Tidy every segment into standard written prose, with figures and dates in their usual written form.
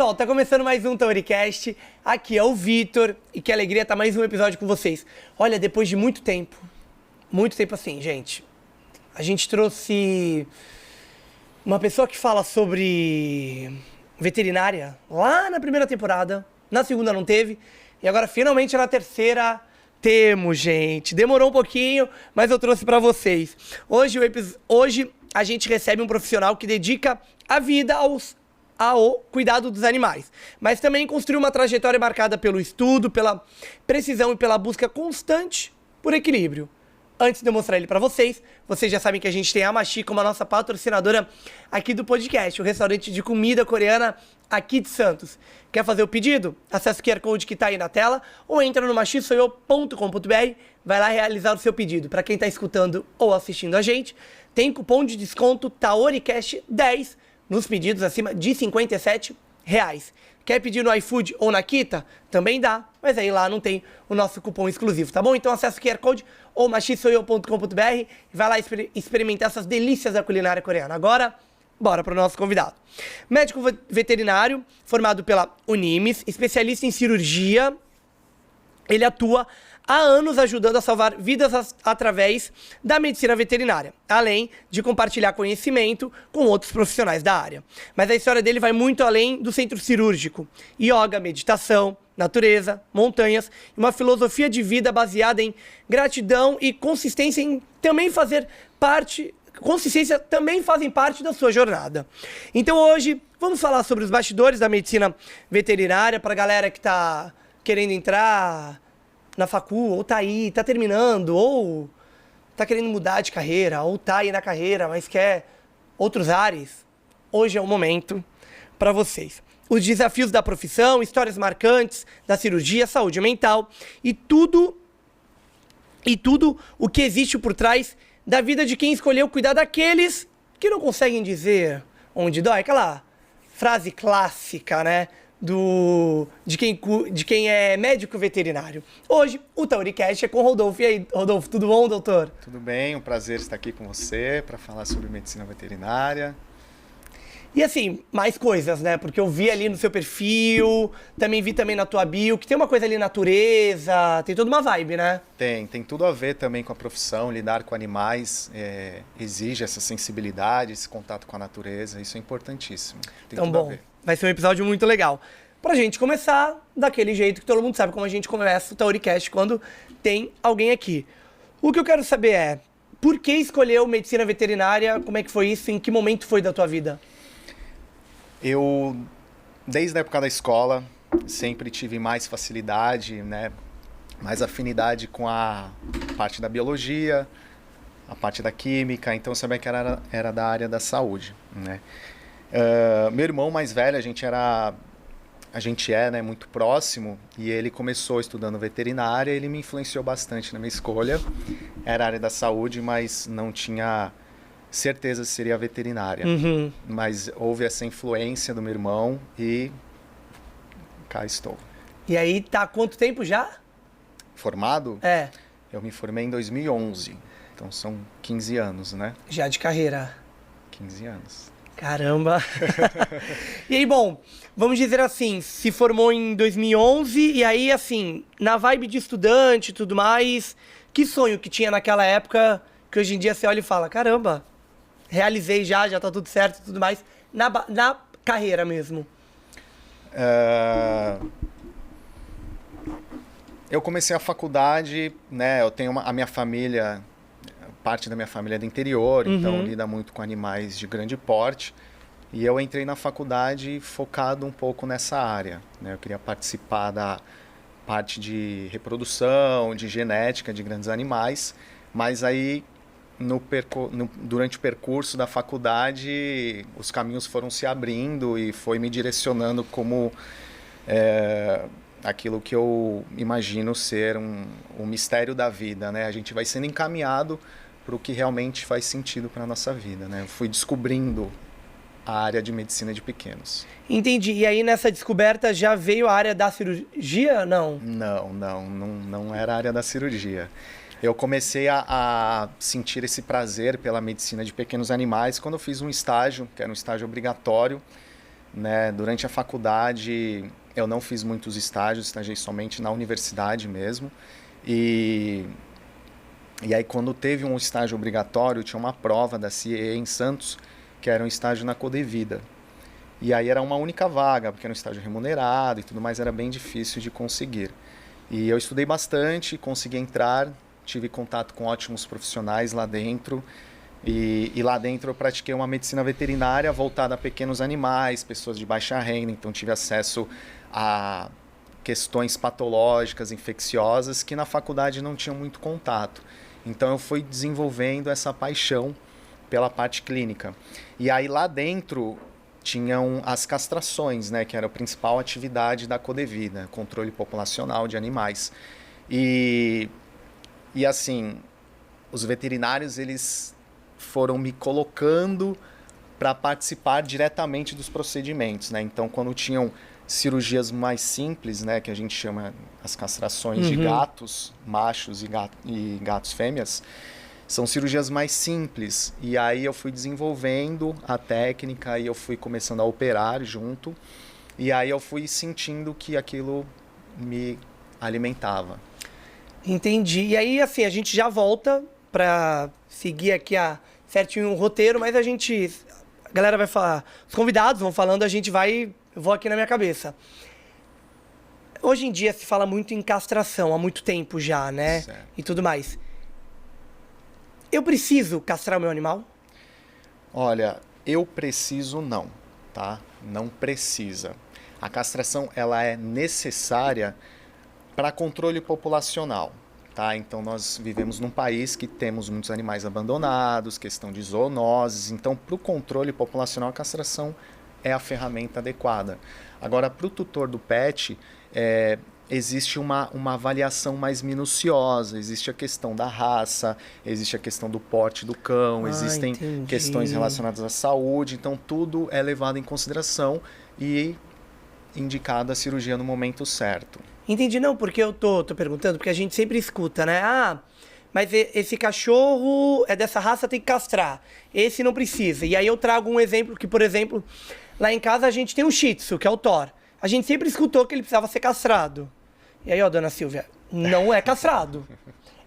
pessoal, tá começando mais um Tauricast. Aqui é o Vitor e que alegria estar mais um episódio com vocês. Olha, depois de muito tempo assim, gente, a gente trouxe uma pessoa que fala sobre veterinária lá na primeira temporada, na segunda não teve, e agora finalmente na terceira temos, gente. Demorou um pouquinho, mas eu trouxe pra vocês. Hoje a gente recebe um profissional que dedica a vida ao cuidado dos animais, mas também construiu uma trajetória marcada pelo estudo, pela precisão e pela busca constante por equilíbrio. Antes de eu mostrar ele para vocês já sabem que a gente tem a Machi como a nossa patrocinadora aqui do podcast, o restaurante de comida coreana aqui de Santos. Quer fazer o pedido? Acesse o QR Code que tá aí na tela ou entra no machisoyo.com.br, vai lá realizar o seu pedido. Para quem tá escutando ou assistindo a gente, tem cupom de desconto TAORICAST10 nos pedidos acima de R$57. Quer pedir no iFood ou na Kita? Também dá, mas aí lá não tem o nosso cupom exclusivo, tá bom? Então acessa o QR Code ou machisoyo.com.br e vai lá experimentar essas delícias da culinária coreana. Agora, bora para o nosso convidado. Médico veterinário, formado pela Unimes, especialista em cirurgia, ele atua há anos ajudando a salvar vidas através da medicina veterinária, além de compartilhar conhecimento com outros profissionais da área. Mas a história dele vai muito além do centro cirúrgico. Yoga, meditação, natureza, montanhas e uma filosofia de vida baseada em gratidão e consistência em também fazer parte... Consistência também fazem parte da sua jornada. Então hoje vamos falar sobre os bastidores da medicina veterinária para a galera que está querendo entrar na facu, ou tá aí, tá terminando, ou tá querendo mudar de carreira, ou tá aí na carreira, mas quer outros ares. Hoje é o momento para vocês. Os desafios da profissão, histórias marcantes da cirurgia, saúde mental e tudo o que existe por trás da vida de quem escolheu cuidar daqueles que não conseguem dizer onde dói. Aquela frase clássica, né? De quem é médico veterinário. Hoje, o Tauricast é com o Rodolfo. E aí, Rodolfo, tudo bom, doutor? Tudo bem, um prazer estar aqui com você para falar sobre medicina veterinária. E assim, mais coisas, né? Porque eu vi ali no seu perfil, também vi também na tua bio, que tem uma coisa ali, natureza, tem toda uma vibe, né? Tem tudo a ver também com a profissão, lidar com animais, exige essa sensibilidade, esse contato com a natureza, isso é importantíssimo. Tem então, tudo a bom, ver. vai ser um episódio muito legal. Pra gente começar daquele jeito que todo mundo sabe como a gente começa o Tauricast quando tem alguém aqui. O que eu quero saber é, por que escolheu medicina veterinária? Como é que foi isso? Em que momento foi da tua vida? Eu, desde a época da escola, sempre tive mais facilidade, né, mais afinidade com a parte da biologia, a parte da química, então eu sabia que era da área da saúde, né. Meu irmão mais velho, a gente é, né, muito próximo, e ele começou estudando veterinária, ele me influenciou bastante na minha escolha. Era a área da saúde, mas não tinha certeza se seria veterinária. Uhum. Mas houve essa influência do meu irmão e cá estou. E aí, tá há quanto tempo já? Formado? É. Eu me formei em 2011, então são 15 anos, né? Já de carreira. 15 anos. Caramba! E aí, bom, vamos dizer assim, se formou em 2011 e aí, assim, na vibe de estudante e tudo mais, que sonho que tinha naquela época que hoje em dia você olha e fala, caramba, realizei já tá tudo certo e tudo mais, na carreira mesmo? Eu comecei a faculdade, né, eu tenho a minha família... Parte da minha família é do interior, então lida muito com animais de grande porte. E eu entrei na faculdade focado um pouco nessa área, né? Eu queria participar da parte de reprodução, de genética de grandes animais. Mas aí, durante o percurso da faculdade, os caminhos foram se abrindo e foi me direcionando como aquilo que eu imagino ser um mistério da vida, né? A gente vai sendo encaminhado para o que realmente faz sentido para a nossa vida, né? Eu fui descobrindo a área de medicina de pequenos. Entendi. E aí nessa descoberta já veio a área da cirurgia? Não. Não era a área da cirurgia. Eu comecei a sentir esse prazer pela medicina de pequenos animais quando eu fiz um estágio, que era um estágio obrigatório, né? Durante a faculdade, eu não fiz muitos estágios, estagiei somente na universidade mesmo. E aí, quando teve um estágio obrigatório, tinha uma prova da CIE em Santos, que era um estágio na Codevida. E aí era uma única vaga, porque era um estágio remunerado e tudo mais, era bem difícil de conseguir. E eu estudei bastante, consegui entrar, tive contato com ótimos profissionais lá dentro. E lá dentro eu pratiquei uma medicina veterinária voltada a pequenos animais, pessoas de baixa renda, então tive acesso a questões patológicas, infecciosas, que na faculdade não tinham muito contato. Então eu fui desenvolvendo essa paixão pela parte clínica. E aí lá dentro tinham as castrações, né, que era a principal atividade da Codevida, controle populacional de animais. E assim, os veterinários, eles foram me colocando para participar diretamente dos procedimentos, né? Então, quando tinham cirurgias mais simples, né, que a gente chama as castrações de gatos, machos e gatos fêmeas, são cirurgias mais simples. E aí eu fui desenvolvendo a técnica e eu fui começando a operar junto. E aí eu fui sentindo que aquilo me alimentava. Entendi. E aí, assim, a gente já volta para seguir aqui certinho o roteiro, mas a galera vai falar, os convidados vão falando, eu vou aqui na minha cabeça. Hoje em dia se fala muito em castração, há muito tempo já, né? Certo. E tudo mais. Eu preciso castrar o meu animal? Olha, eu preciso não, tá? Não precisa. A castração, ela é necessária para controle populacional, tá? Então nós vivemos num país que temos muitos animais abandonados, questão de zoonoses. Então, para o controle populacional, a castração é a ferramenta adequada. Agora, para o tutor do pet, existe uma avaliação mais minuciosa, existe a questão da raça, existe a questão do porte do cão, existem entendi. questões relacionadas à saúde, então tudo é levado em consideração e indicada a cirurgia no momento certo. Entendi, não, porque eu tô perguntando, porque a gente sempre escuta, né? Ah, mas esse cachorro é dessa raça, tem que castrar. Esse não precisa. E aí eu trago um exemplo que, por exemplo, lá em casa a gente tem um Shih Tzu, que é o Thor. A gente sempre escutou que ele precisava ser castrado. E aí, ó, dona Silvia, não é castrado.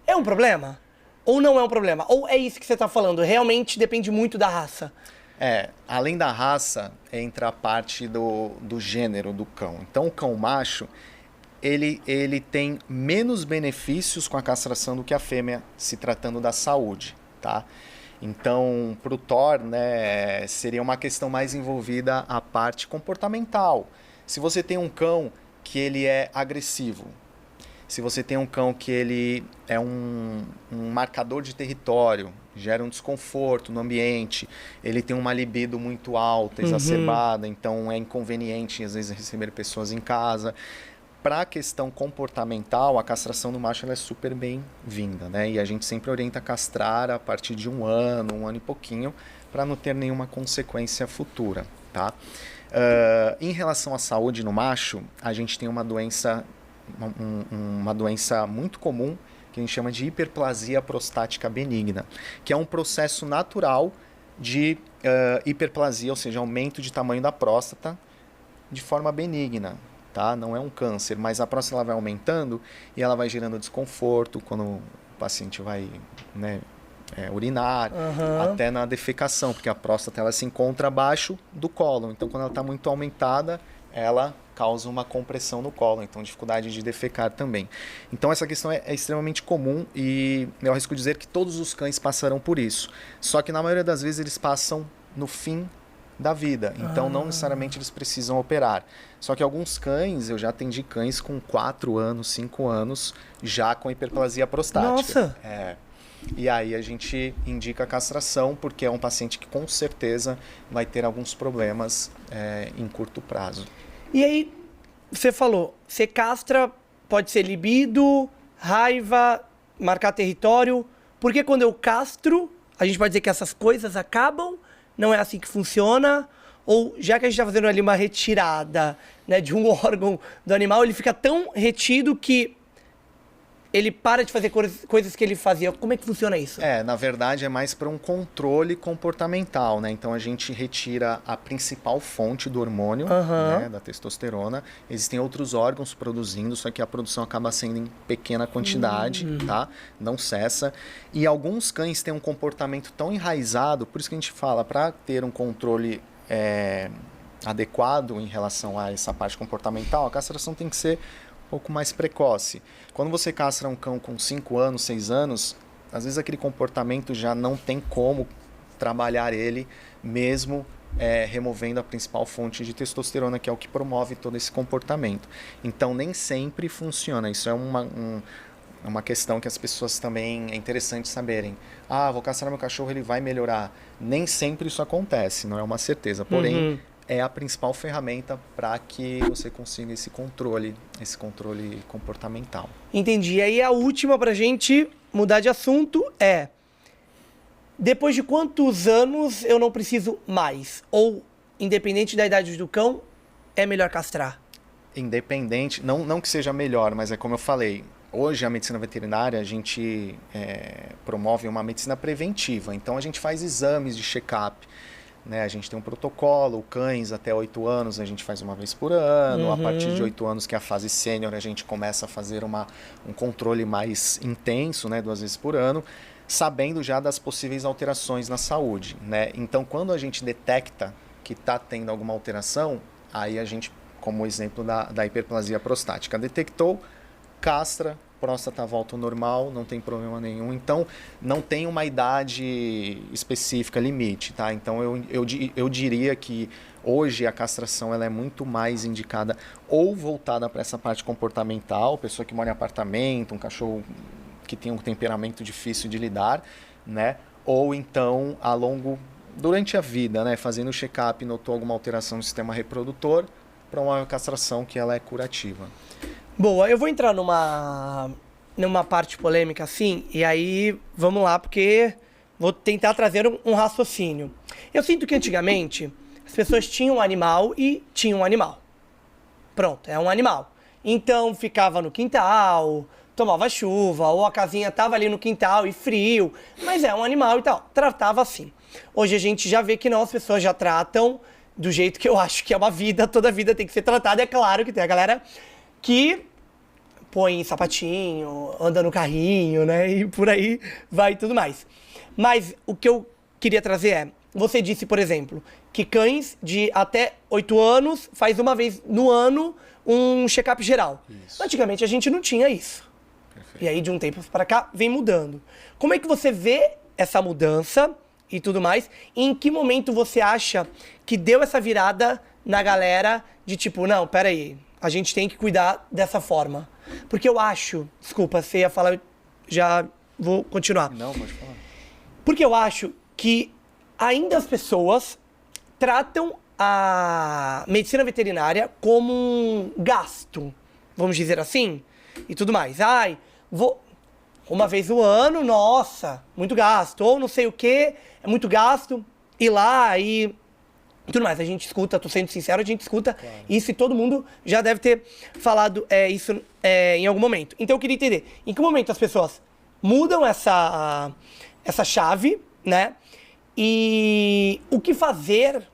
É um problema? Ou não é um problema? Ou é isso que você tá falando? Realmente depende muito da raça? Além da raça, entra a parte do gênero do cão. Então, o cão macho, ele tem menos benefícios com a castração do que a fêmea, se tratando da saúde, tá? Então, para o Thor, né, seria uma questão mais envolvida a parte comportamental. Se você tem um cão que ele é agressivo, se você tem um cão que ele é um marcador de território, gera um desconforto no ambiente, ele tem uma libido muito alta, exacerbada, então é inconveniente às vezes receber pessoas em casa. Para a questão comportamental, a castração do macho ela é super bem-vinda, né? E a gente sempre orienta a castrar a partir de um ano e pouquinho, para não ter nenhuma consequência futura, tá? Em relação à saúde no macho, a gente tem uma doença muito comum, que a gente chama de hiperplasia prostática benigna, que é um processo natural de hiperplasia, ou seja, aumento de tamanho da próstata de forma benigna. Tá? Não é um câncer, mas a próstata ela vai aumentando e ela vai gerando desconforto quando o paciente vai, né, urinar, até na defecação, porque a próstata ela se encontra abaixo do cólon. Então, quando ela está muito aumentada, ela causa uma compressão no cólon, então dificuldade de defecar também. Então, essa questão é extremamente comum e eu arrisco dizer que todos os cães passarão por isso. Só que na maioria das vezes eles passam no fim da vida, então não necessariamente eles precisam operar. Só que alguns cães, eu já atendi cães com 4 anos, 5 anos, já com hiperplasia prostática. Nossa! E aí a gente indica a castração, porque é um paciente que com certeza vai ter alguns problemas em curto prazo. E aí, você falou, você castra, pode ser libido, raiva, marcar território, porque quando eu castro, a gente pode dizer que essas coisas acabam? Não é assim que funciona? Ou já que a gente está fazendo ali uma retirada, né, de um órgão do animal, ele fica tão retido que ele para de fazer coisas que ele fazia. Como é que funciona isso? Na verdade é mais para um controle comportamental, né? Então a gente retira a principal fonte do hormônio, né, da testosterona. Existem outros órgãos produzindo, só que a produção acaba sendo em pequena quantidade, tá? Não cessa. E alguns cães têm um comportamento tão enraizado, por isso que a gente fala, para ter um controle adequado em relação a essa parte comportamental, a castração tem que ser um pouco mais precoce. Quando você castra um cão com 5 anos, 6 anos, às vezes aquele comportamento já não tem como trabalhar ele, mesmo removendo a principal fonte de testosterona, que é o que promove todo esse comportamento. Então, nem sempre funciona. Isso é uma questão que as pessoas também é interessante saberem. Vou castrar meu cachorro, ele vai melhorar. Nem sempre isso acontece, não é uma certeza. Porém, é a principal ferramenta para que você consiga esse controle comportamental. Entendi. E aí a última pra gente mudar de assunto é: depois de quantos anos eu não preciso mais? Ou, independente da idade do cão, é melhor castrar? Independente, não que seja melhor, mas é como eu falei, hoje a medicina veterinária, a gente promove uma medicina preventiva. Então a gente faz exames de check-up. Né, a gente tem um protocolo, cães até 8 anos a gente faz uma vez por ano, a partir de 8 anos, que é a fase sênior, a gente começa a fazer um controle mais intenso, né, 2 vezes por ano, sabendo já das possíveis alterações na saúde. Né? Então, quando a gente detecta que está tendo alguma alteração, aí a gente, como exemplo da hiperplasia prostática, detectou, castra, próstata volta ao normal, não tem problema nenhum. Então, não tem uma idade específica, limite, tá? Então, eu diria que hoje a castração ela é muito mais indicada ou voltada para essa parte comportamental, pessoa que mora em apartamento, um cachorro que tem um temperamento difícil de lidar, né? Ou então, durante a vida, né? Fazendo o check-up, notou alguma alteração no sistema reprodutor, para uma castração que ela é curativa. Boa, eu vou entrar numa parte polêmica assim, e aí vamos lá, porque vou tentar trazer um raciocínio. Eu sinto que antigamente as pessoas tinham um animal e tinham um animal. Pronto, é um animal. Então ficava no quintal, tomava chuva, ou a casinha tava ali no quintal e frio, mas é um animal e tal. Tratava assim. Hoje a gente já vê que não, as pessoas já tratam do jeito que eu acho que é uma vida, toda vida tem que ser tratada. É claro que tem a galera que põe sapatinho, anda no carrinho, né? E por aí vai e tudo mais. Mas o que eu queria trazer você disse, por exemplo, que cães de até 8 anos faz uma vez no ano um check-up geral. Isso. Antigamente a gente não tinha isso. Perfeito. E aí de um tempo para cá vem mudando. Como é que você vê essa mudança e tudo mais? E em que momento você acha que deu essa virada na galera de tipo, não, peraí, a gente tem que cuidar dessa forma? Porque eu acho... Desculpa, você ia falar, já vou continuar. Não, pode falar. Porque eu acho que ainda as pessoas tratam a medicina veterinária como um gasto, vamos dizer assim, e tudo mais. Ai, vou uma vez no ano, nossa, muito gasto. Ou não sei o que, é muito gasto, ir lá e... tudo mais, a gente escuta, tô sendo sincero, a gente escuta isso e todo mundo já deve ter falado isso em algum momento. Então eu queria entender, em que momento as pessoas mudam essa chave, né? E o que fazer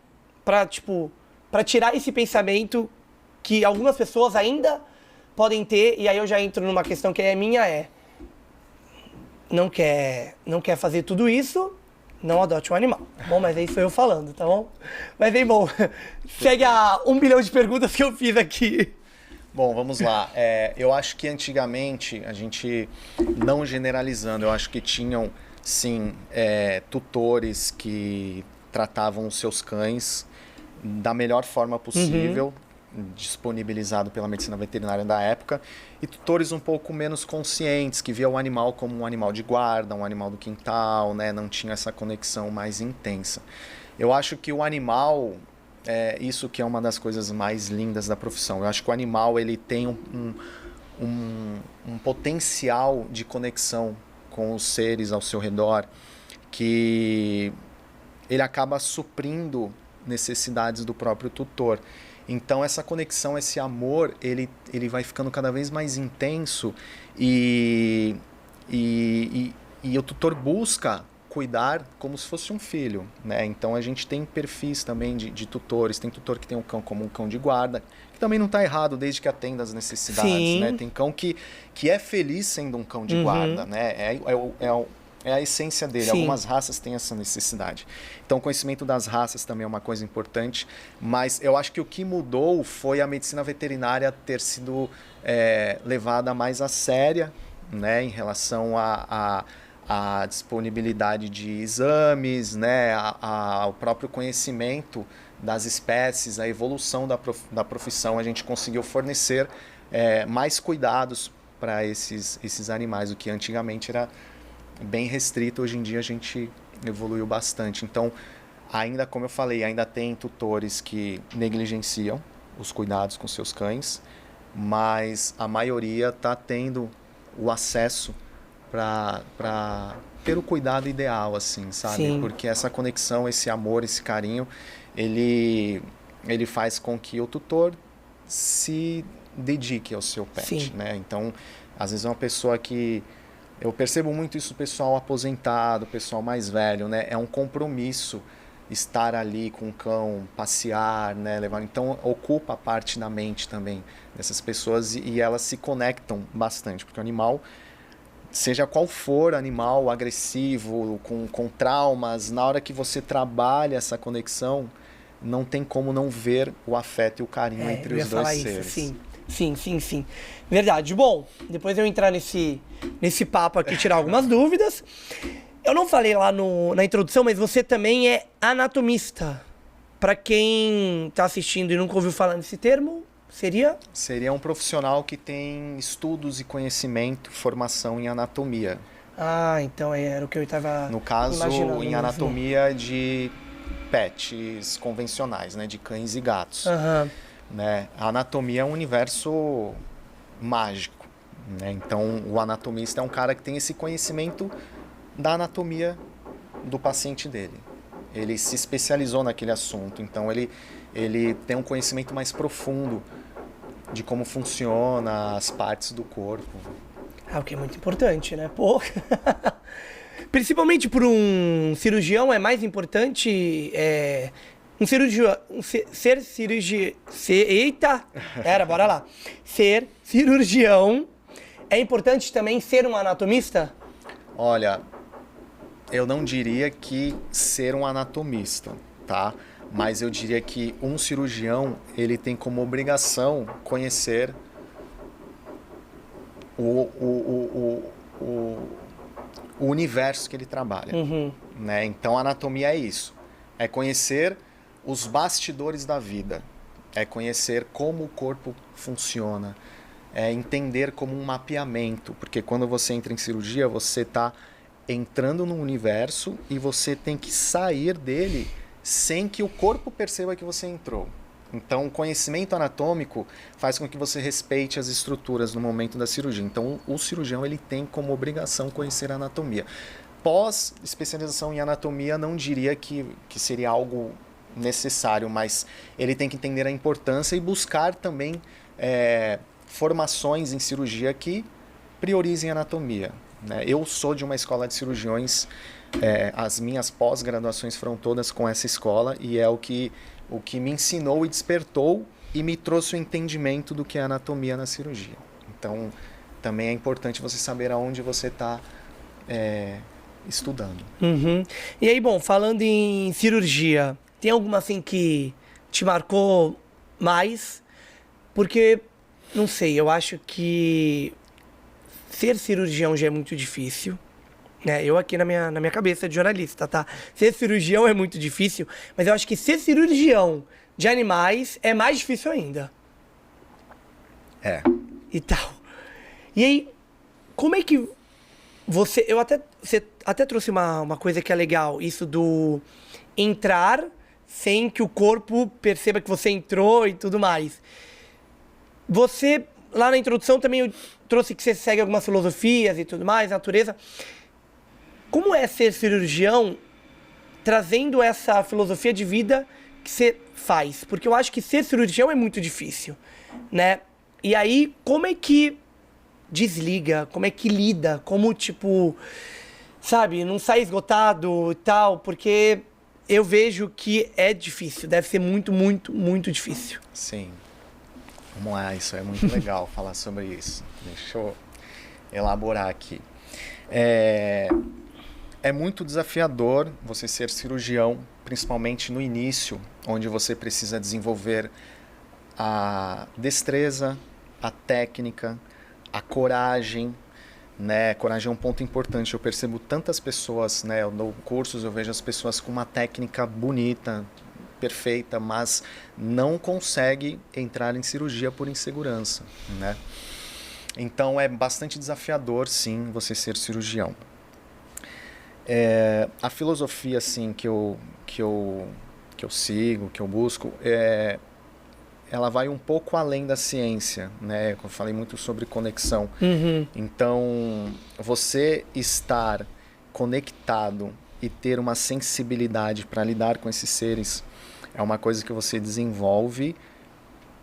para tirar esse pensamento que algumas pessoas ainda podem ter, e aí eu já entro numa questão que é minha, não quer fazer tudo isso, não adote um animal. Bom, mas é isso eu falando, tá bom? Mas bem bom. Segue a 1 bilhão de perguntas que eu fiz aqui. Bom, vamos lá. Eu acho que antigamente, a gente, não generalizando, eu acho que tinham, sim, tutores que tratavam os seus cães da melhor forma possível, disponibilizado pela medicina veterinária da época, e tutores um pouco menos conscientes, que via o animal como um animal de guarda, um animal do quintal, né? Não tinha essa conexão mais intensa. Eu acho que o animal, isso que é uma das coisas mais lindas da profissão, eu acho que o animal ele tem um potencial de conexão com os seres ao seu redor, que ele acaba suprindo necessidades do próprio tutor. Então essa conexão, esse amor, ele vai ficando cada vez mais intenso e o tutor busca cuidar como se fosse um filho, né? Então a gente tem perfis também de tutores, tem tutor que tem um cão como um cão de guarda, que também não está errado desde que atenda às necessidades, Sim. né? Tem cão que é feliz sendo um cão de guarda, né? É a essência dele. Sim. Algumas raças têm essa necessidade. Então o conhecimento das raças também é uma coisa importante, mas eu acho que o que mudou foi a medicina veterinária ter sido levada mais a séria, né? Em relação a disponibilidade de exames, né, o próprio conhecimento das espécies, a evolução da profissão, a gente conseguiu fornecer mais cuidados para esses animais, o que antigamente era bem restrito, hoje em dia a gente evoluiu bastante. Então, ainda como eu falei, ainda tem tutores que negligenciam os cuidados com seus cães, mas a maioria está tendo o acesso para ter o cuidado ideal, assim, sabe? Sim. Porque essa conexão, esse amor, esse carinho, ele faz com que o tutor se dedique ao seu pet, Sim. né? Então, às vezes é uma pessoa que... Eu percebo muito isso, pessoal aposentado, pessoal mais velho, né? É um compromisso estar ali com o cão, passear, né? Levar. Então, ocupa parte da mente também dessas pessoas e elas se conectam bastante, porque o animal... Seja qual for animal agressivo, com traumas, na hora que você trabalha essa conexão, não tem como não ver o afeto e o carinho entre os dois seres. Sim. Verdade. Bom, depois eu entrar nesse papo aqui, tirar algumas dúvidas. Eu não falei lá na introdução, mas você também é anatomista. Para quem está assistindo e nunca ouviu falar nesse termo... Seria um profissional que tem estudos e conhecimento, formação em anatomia. Ah, então era o que eu estava no caso, imaginando em anatomia de pets convencionais, né, de cães e gatos. Uhum. Né? A anatomia é um universo mágico. Né? Então, o anatomista é um cara que tem esse conhecimento da anatomia do paciente dele. Ele se especializou naquele assunto, então ele tem um conhecimento mais profundo de como funciona as partes do corpo. Ah, o que é muito importante, né? Pô. Principalmente para um cirurgião é mais importante um cirurgião bora lá. Ser cirurgião é importante também ser um anatomista? Olha, eu não diria que ser um anatomista, tá? Mas eu diria que um cirurgião, ele tem como obrigação conhecer o universo que ele trabalha. Uhum. Né? Então, a anatomia é isso. É conhecer os bastidores da vida. É conhecer como o corpo funciona. É entender como um mapeamento. Porque quando você entra em cirurgia, você está entrando num universo e você tem que sair dele sem que o corpo perceba que você entrou. Então, o conhecimento anatômico faz com que você respeite as estruturas no momento da cirurgia. Então, o cirurgião ele tem como obrigação conhecer a anatomia. Pós-especialização em anatomia, não diria que seria algo necessário, mas ele tem que entender a importância e buscar também formações em cirurgia que priorizem a anatomia. Né? Eu sou de uma escola de cirurgiões. As minhas pós-graduações foram todas com essa escola e é o que me ensinou e despertou e me trouxe o entendimento do que é anatomia na cirurgia. Então, também é importante você saber aonde você está estudando. Uhum. E aí, bom, falando em cirurgia, tem alguma assim que te marcou mais? Porque, não sei, eu acho que ser cirurgião já é muito difícil. Eu aqui na minha cabeça de jornalista, tá? Ser cirurgião é muito difícil, mas eu acho que ser cirurgião de animais é mais difícil ainda. E tal. E aí, como é que você até trouxe uma coisa que é legal, isso do entrar sem que o corpo perceba que você entrou e tudo mais. Você, lá na introdução também eu trouxe que você segue algumas filosofias e tudo mais, natureza. Como é ser cirurgião trazendo essa filosofia de vida que você faz? Porque eu acho que ser cirurgião é muito difícil, né? E aí, como é que desliga? Como é que lida? Como, tipo, sabe, não sai esgotado e tal? Porque eu vejo que é difícil. Deve ser muito, muito, muito difícil. Sim. Vamos lá, isso é muito legal falar sobre isso. Deixa eu elaborar aqui. É muito desafiador você ser cirurgião, principalmente no início, onde você precisa desenvolver a destreza, a técnica, a coragem, né? Coragem é um ponto importante. Eu percebo tantas pessoas, né? Eu dou cursos, eu vejo as pessoas com uma técnica bonita, perfeita, mas não consegue entrar em cirurgia por insegurança, né? Então é bastante desafiador, sim, você ser cirurgião. A filosofia, assim, que eu sigo, que eu busco, ela vai um pouco além da ciência, né? Eu falei muito sobre conexão. Então, você estar conectado e ter uma sensibilidade para lidar com esses seres é uma coisa que você desenvolve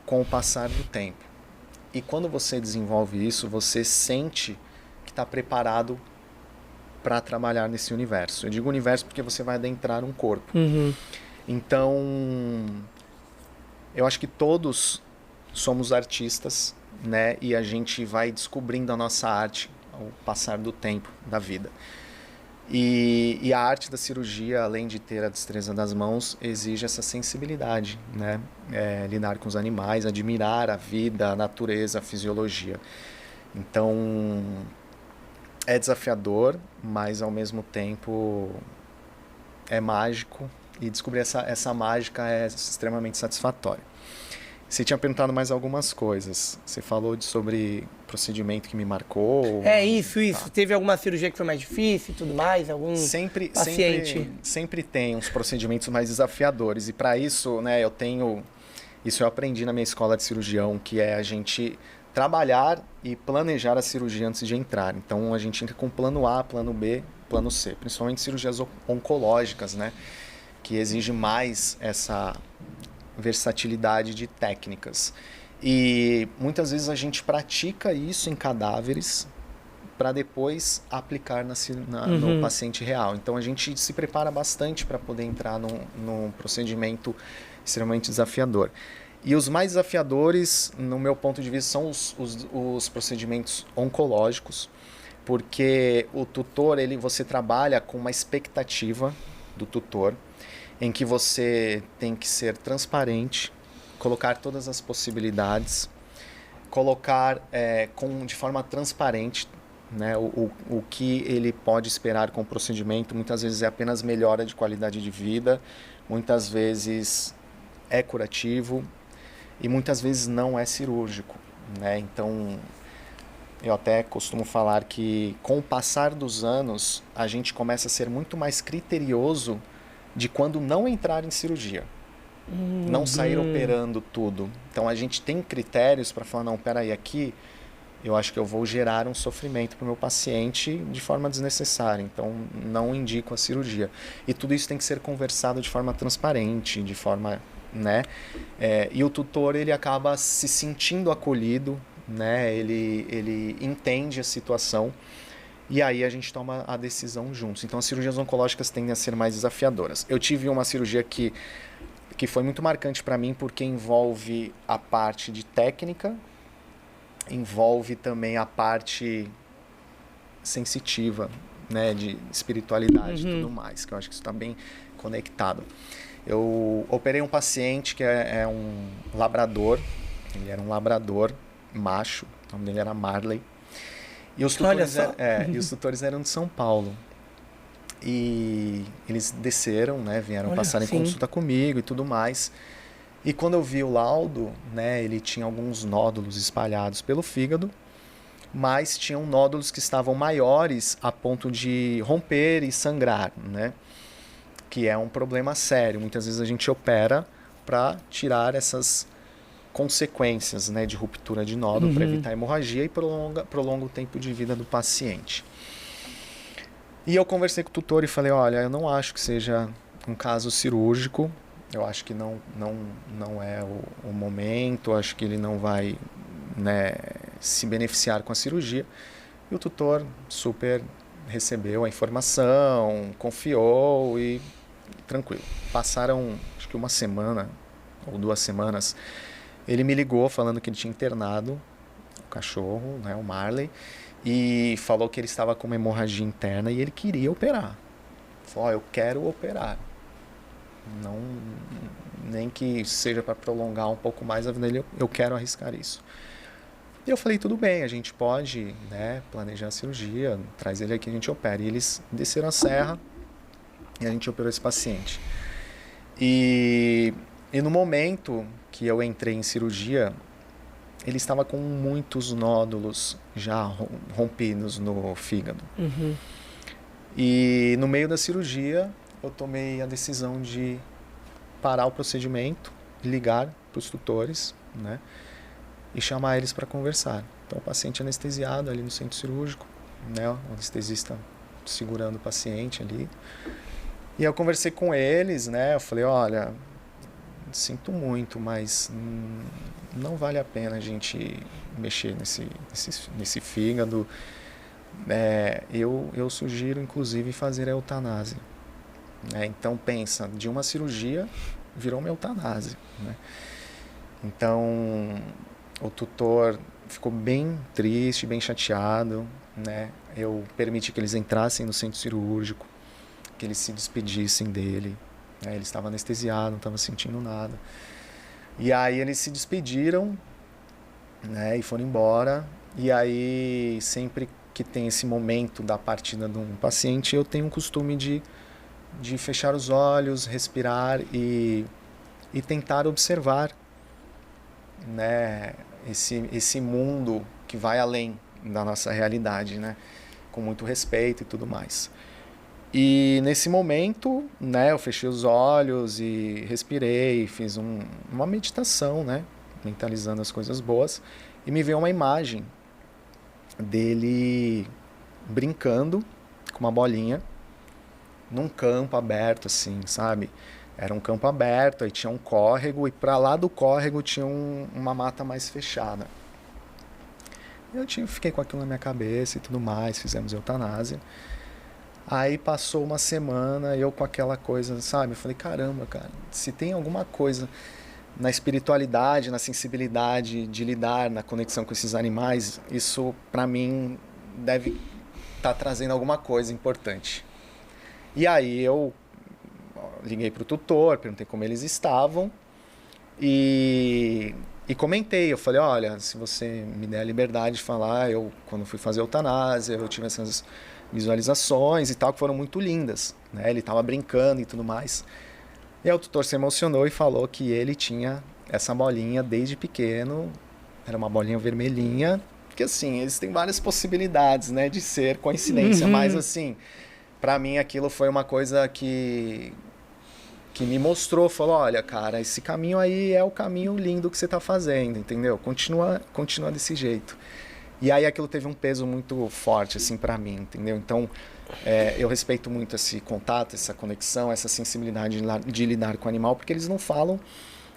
com o passar do tempo. E quando você desenvolve isso, você sente que está preparado para trabalhar nesse universo. Eu digo universo porque você vai adentrar um corpo. Então, eu acho que todos somos artistas, né? E a gente vai descobrindo a nossa arte ao passar do tempo da vida. E a arte da cirurgia, além de ter a destreza das mãos, exige essa sensibilidade, né? Lidar com os animais, admirar a vida, a natureza, a fisiologia. Então, é desafiador, mas ao mesmo tempo é mágico. E descobrir essa mágica é extremamente satisfatório. Você tinha perguntado mais algumas coisas. Você falou sobre procedimento que me marcou. Isso. Tá. Teve alguma cirurgia que foi mais difícil e tudo mais? Algum paciente? Sempre tem uns procedimentos mais desafiadores. E para isso, né, isso eu aprendi na minha escola de cirurgião, que é a gente trabalhar e planejar a cirurgia antes de entrar. Então, a gente entra com plano A, plano B, plano C. Principalmente cirurgias oncológicas, né, que exige mais essa versatilidade de técnicas. E muitas vezes a gente pratica isso em cadáveres para depois aplicar no paciente real. Então a gente se prepara bastante para poder entrar num procedimento extremamente desafiador. E os mais desafiadores, no meu ponto de vista, são os procedimentos oncológicos, porque o tutor, você trabalha com uma expectativa do tutor, em que você tem que ser transparente, colocar todas as possibilidades, colocar de forma transparente, né, o que ele pode esperar com o procedimento. Muitas vezes é apenas melhora de qualidade de vida, muitas vezes é curativo e muitas vezes não é cirúrgico, né? Então, eu até costumo falar que com o passar dos anos, a gente começa a ser muito mais criterioso de quando não entrar em cirurgia, não sair operando tudo. Então a gente tem critérios para falar, não, peraí, aqui eu acho que eu vou gerar um sofrimento para o meu paciente de forma desnecessária, então não indico a cirurgia. E tudo isso tem que ser conversado de forma transparente, de forma, né? E o tutor, ele acaba se sentindo acolhido, né? Ele entende a situação. E aí a gente toma a decisão juntos. Então as cirurgias oncológicas tendem a ser mais desafiadoras. Eu tive uma cirurgia que foi muito marcante para mim, porque envolve a parte de técnica, envolve também a parte sensitiva, né, de espiritualidade e tudo mais, que eu acho que isso está bem conectado. Eu operei um paciente que é um labrador, ele era um labrador macho, o nome dele era Marley. E os tutores eram de São Paulo. E eles desceram, né, vieram passar em consulta comigo e tudo mais. E quando eu vi o laudo, né, ele tinha alguns nódulos espalhados pelo fígado, mas tinham nódulos que estavam maiores a ponto de romper e sangrar, né? Que é um problema sério. Muitas vezes a gente opera para tirar essas consequências, né, de ruptura de nódulo, para evitar hemorragia e prolonga o tempo de vida do paciente. E eu conversei com o tutor e falei, olha, eu não acho que seja um caso cirúrgico, eu acho que não é o momento, acho que ele não vai, né, se beneficiar com a cirurgia. E o tutor super recebeu a informação, confiou e tranquilo. Passaram, acho que uma semana ou 2 semanas, ele me ligou falando que ele tinha internado o cachorro, né, o Marley, e falou que ele estava com uma hemorragia interna e ele queria operar. Falou, eu quero operar. Não, nem que seja para prolongar um pouco mais a vida dele, eu quero arriscar isso. E eu falei, tudo bem, a gente pode, né, planejar a cirurgia, traz ele aqui, a gente opera. E eles desceram a serra e a gente operou esse paciente. E no momento que eu entrei em cirurgia, ele estava com muitos nódulos já rompidos no fígado. Uhum. E no meio da cirurgia, eu tomei a decisão de parar o procedimento, ligar para os tutores, né, e chamar eles para conversar. Então, o paciente anestesiado ali no centro cirúrgico, né, o anestesista segurando o paciente ali. E eu conversei com eles, né, eu falei, olha, sinto muito, mas não vale a pena a gente mexer nesse fígado. Eu sugiro, inclusive, fazer a eutanásia. Então, pensa, de uma cirurgia virou uma eutanásia, né? Então, o tutor ficou bem triste, bem chateado, né? Eu permiti que eles entrassem no centro cirúrgico, que eles se despedissem dele, né? Ele estava anestesiado, não estava sentindo nada. E aí eles se despediram, né? E foram embora. E aí, sempre que tem esse momento da partida de um paciente, eu tenho um costume de fechar os olhos, respirar e tentar observar, né, esse mundo que vai além da nossa realidade, né, com muito respeito e tudo mais. E nesse momento, né, eu fechei os olhos e respirei, fiz uma meditação, né, mentalizando as coisas boas, e me veio uma imagem dele brincando com uma bolinha num campo aberto, assim, sabe? Era um campo aberto, aí tinha um córrego, e para lá do córrego tinha uma mata mais fechada. Fiquei com aquilo na minha cabeça e tudo mais, fizemos eutanásia. Aí passou uma semana, eu com aquela coisa, sabe? Eu falei, caramba, cara, se tem alguma coisa na espiritualidade, na sensibilidade de lidar, na conexão com esses animais, isso para mim deve estar trazendo alguma coisa importante. E aí eu liguei para o tutor, perguntei como eles estavam e comentei. Eu falei, olha, se você me der a liberdade de falar, quando fui fazer eutanásia, eu tive essas visualizações e tal, que foram muito lindas, né? Ele estava brincando e tudo mais. E aí o tutor se emocionou e falou que ele tinha essa bolinha desde pequeno, era uma bolinha vermelhinha, porque assim, eles têm várias possibilidades, né, de ser coincidência, mas assim, para mim aquilo foi uma coisa que me mostrou, falou, olha, cara, esse caminho aí é o caminho lindo que você está fazendo, entendeu? Continua desse jeito. E aí aquilo teve um peso muito forte, assim, para mim, entendeu? Então, eu respeito muito esse contato, essa conexão, essa sensibilidade de lidar com o animal, porque eles não falam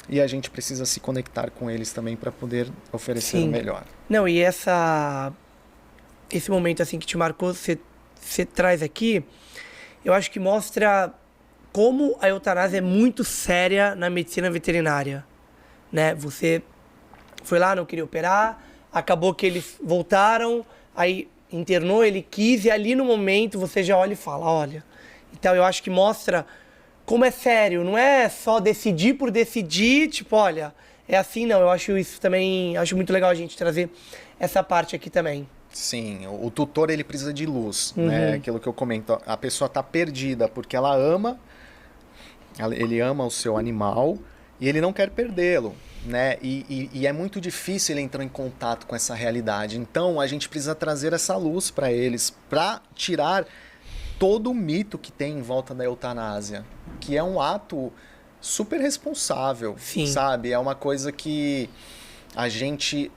e a gente precisa se conectar com eles também para poder oferecer o melhor. Não, e esse momento, assim, que te marcou, você traz aqui, eu acho que mostra como a eutanásia é muito séria na medicina veterinária, né? Você foi lá, não queria operar, acabou que eles voltaram, aí internou, ele quis, e ali no momento você já olha e fala, olha. Então eu acho que mostra como é sério, não é só decidir por decidir, tipo, olha, é assim, não. Eu acho isso também, acho muito legal a gente trazer essa parte aqui também. Sim, o tutor, ele precisa de luz, né? Aquilo que eu comento, a pessoa está perdida porque ela ama, ele ama o seu animal e ele não quer perdê-lo, né? E é muito difícil ele entrar em contato com essa realidade. Então, a gente precisa trazer essa luz para eles, para tirar todo o mito que tem em volta da eutanásia, que é um ato super responsável, Sim. Sabe? É uma coisa que a gente,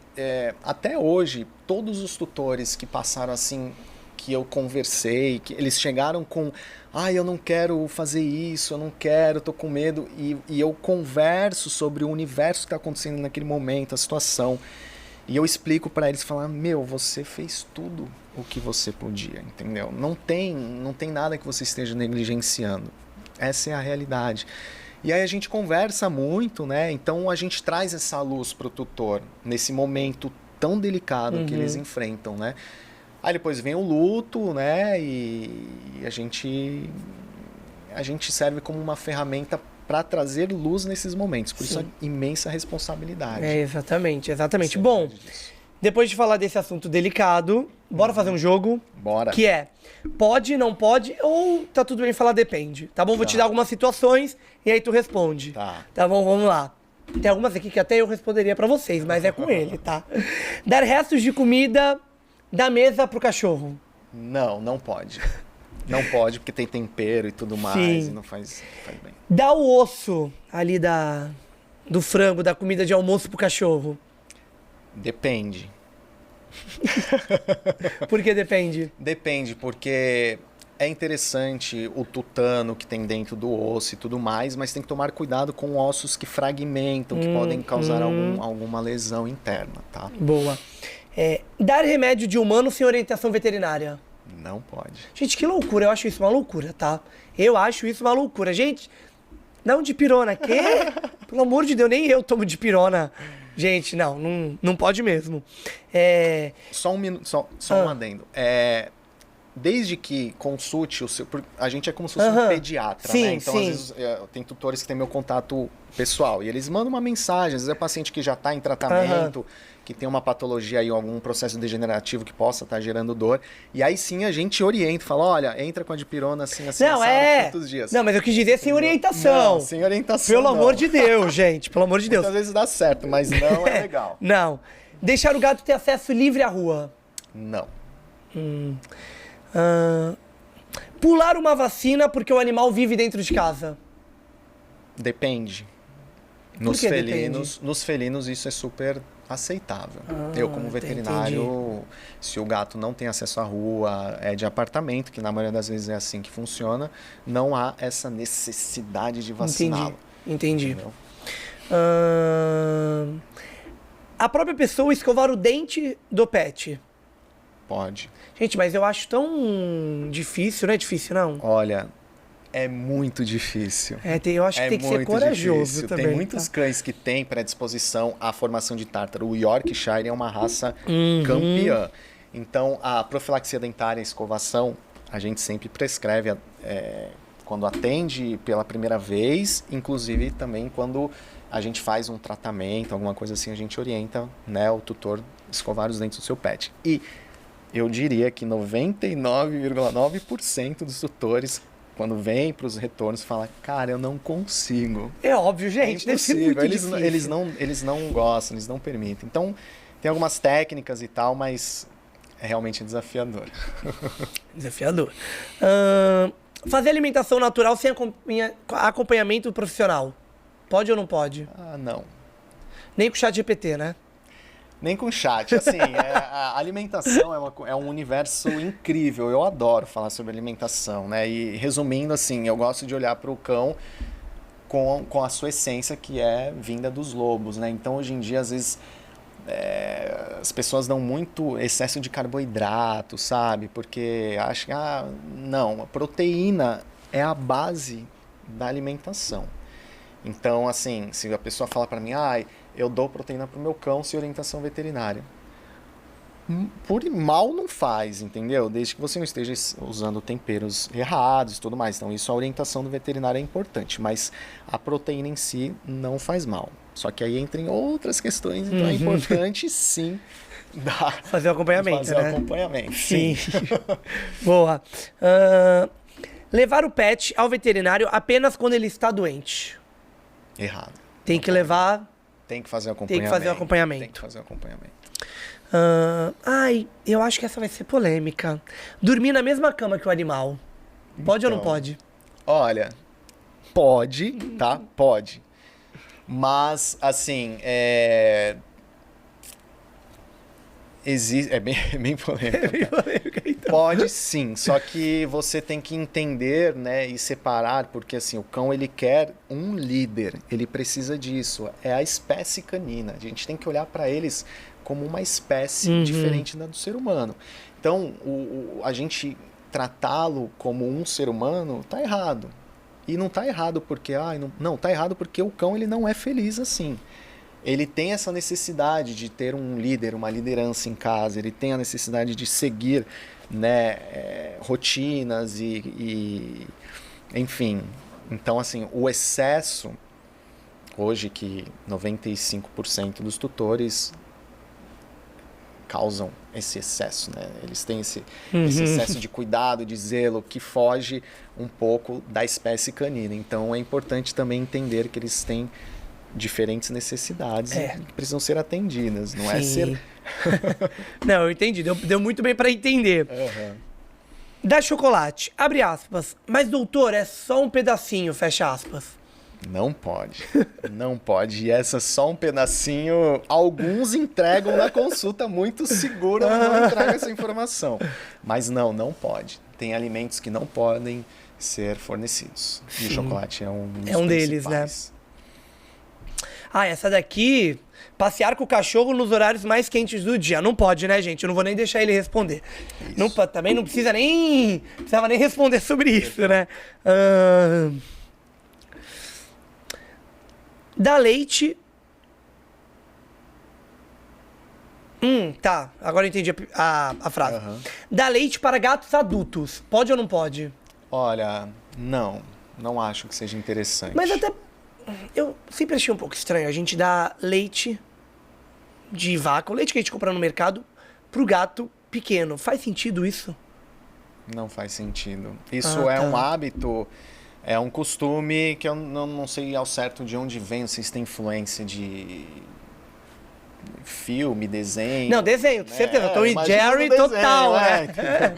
até hoje, todos os tutores que passaram assim que eu conversei, que eles chegaram com, eu não quero fazer isso, eu não quero, tô com medo, e eu converso sobre o universo que tá acontecendo naquele momento, a situação, e eu explico para eles, falar, você fez tudo o que você podia, entendeu? Não tem nada que você esteja negligenciando, essa é a realidade. E aí a gente conversa muito, né? Então a gente traz essa luz pro tutor, nesse momento tão delicado que eles enfrentam, né? Aí depois vem o luto, né? E a gente serve como uma ferramenta para trazer luz nesses momentos. Por isso a imensa responsabilidade. Exatamente. Bom, depois de falar desse assunto delicado, bora fazer um jogo? Bora. Que é, pode, não pode, ou tá tudo bem falar depende, tá bom? Vou te dar algumas situações e aí tu responde. Tá bom, vamos lá. Tem algumas aqui que até eu responderia pra vocês, mas é com ele, tá? Dar restos de comida da mesa pro cachorro. Não pode. Não pode, porque tem tempero e tudo mais, e não faz bem. Dar o osso ali do frango, da comida de almoço pro cachorro. Depende. Por que depende? Depende, porque é interessante o tutano que tem dentro do osso e tudo mais, mas tem que tomar cuidado com ossos que fragmentam, que podem causar alguma lesão interna, tá? Boa. Dar remédio de humano sem orientação veterinária. Não pode. Gente, que loucura. Eu acho isso uma loucura, tá? Eu acho isso uma loucura. Gente, não dipirona. Quê? Pelo amor de Deus, nem eu tomo dipirona. Gente, não pode mesmo. Só um minuto, só um adendo. Desde que consulte o seu... A gente é como se fosse um pediatra, né? Então, às vezes, tem tutores que têm meu contato pessoal e eles mandam uma mensagem. Às vezes é paciente que já está em tratamento, que tem uma patologia aí, algum processo degenerativo que possa estar gerando dor. E aí sim a gente orienta, fala, olha, entra com a dipirona assim, quantos dias. Não, mas eu quis dizer sem orientação. Não, sem orientação. Pelo amor de Deus, gente. Pelo amor de Deus. Às vezes dá certo, mas não é legal. Não. Deixar o gato ter acesso livre à rua. Não. Pular uma vacina porque o animal vive dentro de casa. Depende. Nos felinos isso é super aceitável. Eu, como veterinário, se o gato não tem acesso à rua, é de apartamento, que na maioria das vezes é assim que funciona, não há essa necessidade de vaciná-lo. Entendi. A própria pessoa escovar o dente do pet. Pode. Gente, mas eu acho tão difícil, não é difícil, não? Olha, é muito difícil. Eu acho que tem que ser corajoso também. Tem muitos cães que têm predisposição à formação de tártaro. O Yorkshire é uma raça campeã. Então, a profilaxia dentária e escovação, a gente sempre prescreve quando atende pela primeira vez, inclusive também quando a gente faz um tratamento, alguma coisa assim, a gente orienta, né, o tutor escovar os dentes do seu pet. E eu diria que 99,9% dos tutores, quando vem para os retornos, fala, cara, eu não consigo. É óbvio, gente, deve ser muito difícil. Eles não gostam, eles não permitem. Então, tem algumas técnicas e tal, mas é realmente desafiador. Desafiador. Fazer alimentação natural sem acompanhamento profissional. Pode ou não pode? Não. Nem com o chat GPT, né? Nem com chat, assim, a alimentação é um universo incrível, eu adoro falar sobre alimentação, né, e resumindo, assim, eu gosto de olhar para o cão com a sua essência, que é vinda dos lobos, né, então hoje em dia, às vezes, as pessoas dão muito excesso de carboidrato, sabe, porque acham, não, a proteína é a base da alimentação. Então, assim, se a pessoa fala para mim, eu dou proteína pro meu cão sem orientação veterinária. Por mal não faz, entendeu? Desde que você não esteja usando temperos errados e tudo mais. Então, isso a orientação do veterinário é importante. Mas a proteína em si não faz mal. Só que aí entra em outras questões, então é importante sim fazer o acompanhamento, fazer o acompanhamento, sim. Boa. Levar o pet ao veterinário apenas quando ele está doente. Errado. Tem que levar... Tem que fazer o acompanhamento. Tem que fazer o acompanhamento. Tem que fazer o acompanhamento. Eu acho que essa vai ser polêmica. Dormir na mesma cama que o animal. Pode ou não pode? Olha, pode, tá? Pode. Mas, assim, É bem polêmico. É bem polêmica, então. Pode sim, só que você tem que entender, né, e separar, porque assim, o cão ele quer um líder, ele precisa disso, é a espécie canina. A gente tem que olhar para eles como uma espécie diferente da do ser humano. Então, a gente tratá-lo como um ser humano tá errado. E não tá errado porque, não, tá errado porque o cão ele não é feliz assim. Ele tem essa necessidade de ter um líder, uma liderança em casa, ele tem a necessidade de seguir, né, rotinas enfim. Então, assim, o excesso, hoje que 95% dos tutores causam esse excesso, né? Eles têm esse excesso de cuidado, de zelo, que foge um pouco da espécie canina. Então, é importante também entender que eles têm diferentes necessidades que precisam ser atendidas, não é ser... Não, eu entendi, deu muito bem para entender. Da chocolate, abre aspas, mas doutor, é só um pedacinho, fecha aspas. Não pode, não pode. E essa só um pedacinho, alguns entregam na consulta muito segura, não entregam essa informação. Mas não pode. Tem alimentos que não podem ser fornecidos. E o chocolate é um dos deles, né? Essa daqui, passear com o cachorro nos horários mais quentes do dia. Não pode, né, gente? Eu não vou nem deixar ele responder. Não, também não precisava nem responder sobre isso, né? Dá leite... Tá. Agora eu entendi a frase. Dá leite para gatos adultos. Pode ou não pode? Olha, não acho que seja interessante. Mas até... Eu sempre achei um pouco estranho a gente dar leite de vaca, o leite que a gente compra no mercado, pro gato pequeno. Faz sentido isso? Não faz sentido. Isso é um hábito, é um costume que eu não sei ao certo de onde vem, não sei se tem influência de filme, desenho. Não, desenho, com certeza. Tom e Jerry total, né?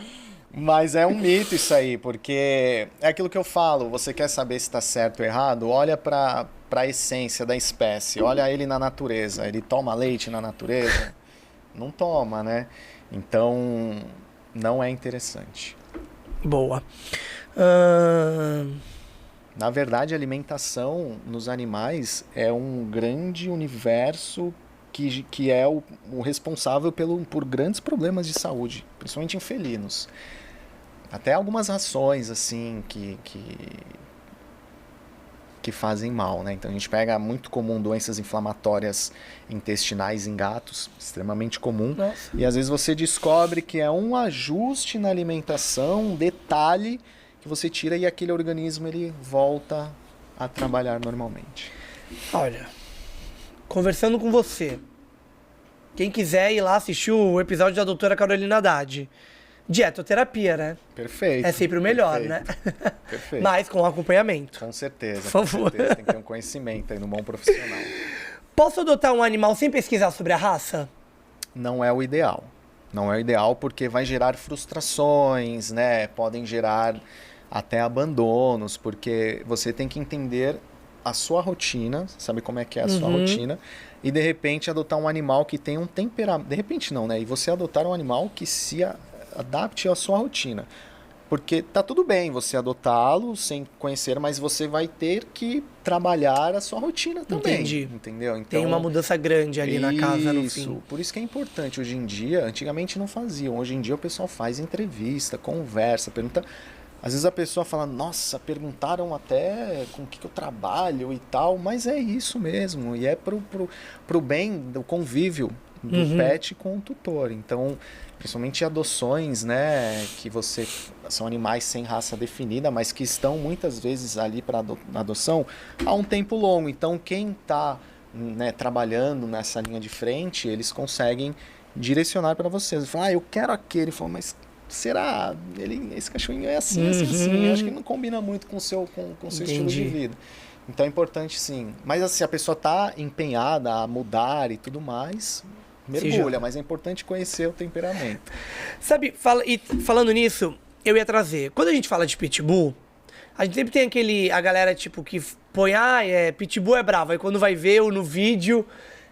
Mas é um mito isso aí, porque é aquilo que eu falo, você quer saber se está certo ou errado, olha para a essência da espécie, olha ele na natureza, ele toma leite na natureza? Não toma, né? Então, não é interessante. Boa. Na verdade, a alimentação nos animais é um grande universo que é o responsável por grandes problemas de saúde, principalmente em felinos. Até algumas rações, assim, que fazem mal, né? Então, a gente pega muito comum doenças inflamatórias intestinais em gatos, extremamente comum. Nossa. E às vezes você descobre que é um ajuste na alimentação, um detalhe que você tira e aquele organismo ele volta a trabalhar normalmente. Olha, conversando com você, quem quiser ir lá assistir o episódio da doutora Carolina Haddad, dietoterapia, né? Perfeito. É sempre o melhor, perfeito, né? Perfeito. Mas com acompanhamento. Com certeza. Por favor. Com certeza. Tem que ter um conhecimento aí no bom profissional. Posso adotar um animal sem pesquisar sobre a raça? Não é o ideal. Não é o ideal porque vai gerar frustrações, né? Podem gerar até abandonos, porque você tem que entender a sua rotina, sabe como é que é a sua rotina, e de repente adotar um animal que tem um temperamento. De repente não, né? E você adotar um animal que se adapte à sua rotina. Porque tá tudo bem você adotá-lo sem conhecer, mas você vai ter que trabalhar a sua rotina também. Entendi. Entendeu? Então, tem uma mudança grande ali na casa no fim. Isso, por isso que é importante. Hoje em dia, antigamente não faziam. Hoje em dia o pessoal faz entrevista, conversa, pergunta. Às vezes a pessoa fala, nossa, perguntaram até com o que eu trabalho e tal, mas é isso mesmo. E é pro bem do convívio do pet com o tutor. Então, principalmente adoções, né, que são animais sem raça definida, mas que estão muitas vezes ali para adoção há um tempo longo. Então, quem está, né, trabalhando nessa linha de frente, eles conseguem direcionar para vocês. Falar, eu quero aquele. Falo, mas será? Esse cachorrinho é assim, assim. Acho que não combina muito com o seu estilo de vida. Então, é importante, sim. Mas assim, a pessoa está empenhada a mudar e tudo mais, mergulha, mas é importante conhecer o temperamento. Sabe, falando nisso, eu ia trazer. Quando a gente fala de pitbull, a gente sempre tem a galera tipo que põe, pitbull é bravo. Aí quando vai ver no vídeo,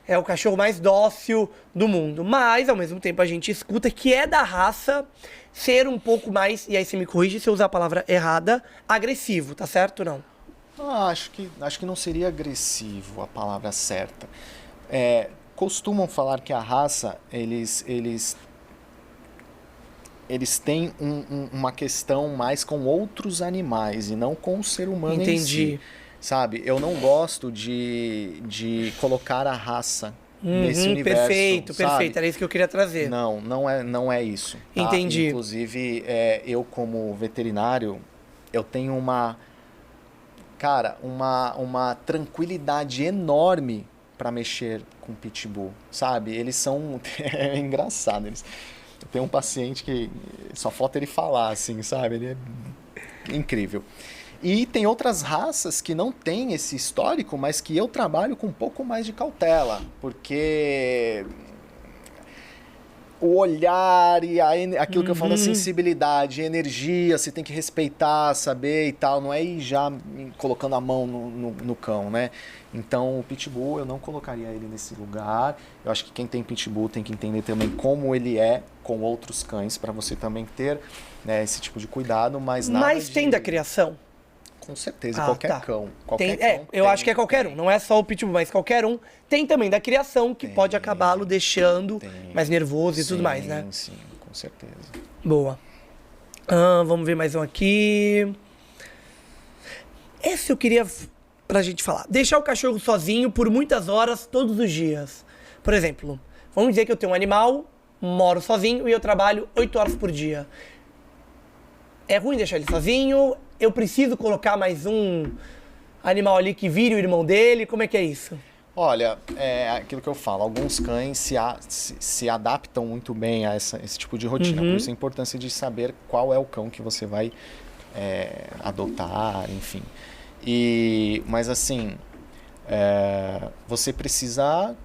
é o cachorro mais dócil do mundo. Mas, ao mesmo tempo, a gente escuta que é da raça ser um pouco mais, e aí você me corrige se eu usar a palavra errada, agressivo, tá certo ou não? Acho que não seria agressivo a palavra certa. Costumam falar que a raça, eles têm uma questão mais com outros animais e não com o ser humano em si. Sabe? Eu não gosto de colocar a raça nesse universo. Perfeito, sabe? perfeito. Era isso que eu queria trazer. Não é isso. Tá? Entendi. Inclusive, eu como veterinário, eu tenho uma tranquilidade enorme para mexer com pitbull, sabe? Eles são... é engraçado. Tem um paciente que só falta ele falar, assim, sabe? Ele é incrível. E tem outras raças que não têm esse histórico, mas que eu trabalho com um pouco mais de cautela, porque o olhar e aquilo que eu falo da sensibilidade, energia, você tem que respeitar, saber e tal, não é ir já colocando a mão no cão, né? Então o pitbull eu não colocaria ele nesse lugar. Eu acho que quem tem pitbull tem que entender também como ele é com outros cães, para você também ter, né, esse tipo de cuidado, mas nada Mas tem da criação? Com certeza, qualquer cão. Eu acho que é qualquer um, não é só o pitbull, mas qualquer um. Tem também da criação, que pode acabá-lo deixando mais nervoso e tudo mais, né? Sim, com certeza. Boa. Vamos ver mais um aqui. Esse eu queria pra gente falar. Deixar o cachorro sozinho por muitas horas, todos os dias. Por exemplo, vamos dizer que eu tenho um animal, moro sozinho e eu trabalho 8 horas por dia. É ruim deixar ele sozinho? Eu preciso colocar mais um animal ali que vire o irmão dele? Como é que é isso? Olha, é aquilo que eu falo, alguns cães se adaptam muito bem a esse tipo de rotina. Por isso a importância de saber qual é o cão que você vai adotar, enfim. Mas assim, você precisa